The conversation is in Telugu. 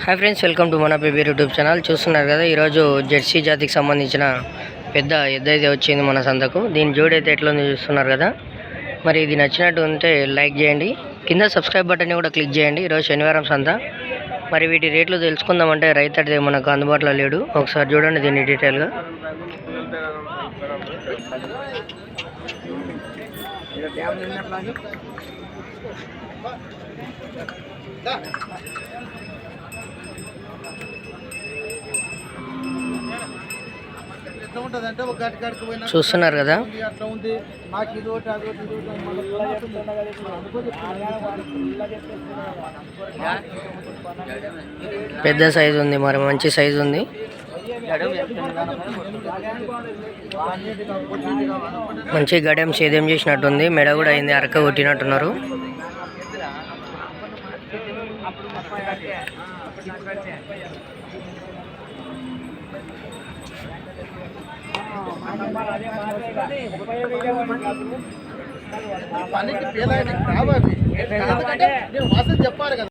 హాయ్ ఫ్రెండ్స్, వెల్కమ్ టు మన బేబీ యూట్యూబ్ ఛానల్. చూస్తున్నారు కదా, ఈరోజు జెర్సీ జాతికి సంబంధించిన పెద్ద ఎద్దైతే వచ్చింది మన సంతకు. దీని జోడైతే ఎట్లుంది చూస్తున్నారు కదా. మరి ఇది నచ్చినట్టు ఉంటే లైక్ చేయండి, కింద సబ్స్క్రైబ్ బటన్ని కూడా క్లిక్ చేయండి. ఈరోజు శనివారం సంత. మరి వీటి రేట్లు తెలుసుకుందామంటే రైతు మనకు అందుబాటులో లేడు. ఒకసారి చూడండి దీన్ని డీటెయిల్గా. చూస్తున్నారు కదా, పెద్ద సైజు ఉంది, మరి మంచి సైజు ఉంది. మంచి గడ్డం సేద్యం చేసినట్టుంది, మెడ కూడా అయింది, అరక కొట్టినట్టున్నారు. చెప్పాలి కదా.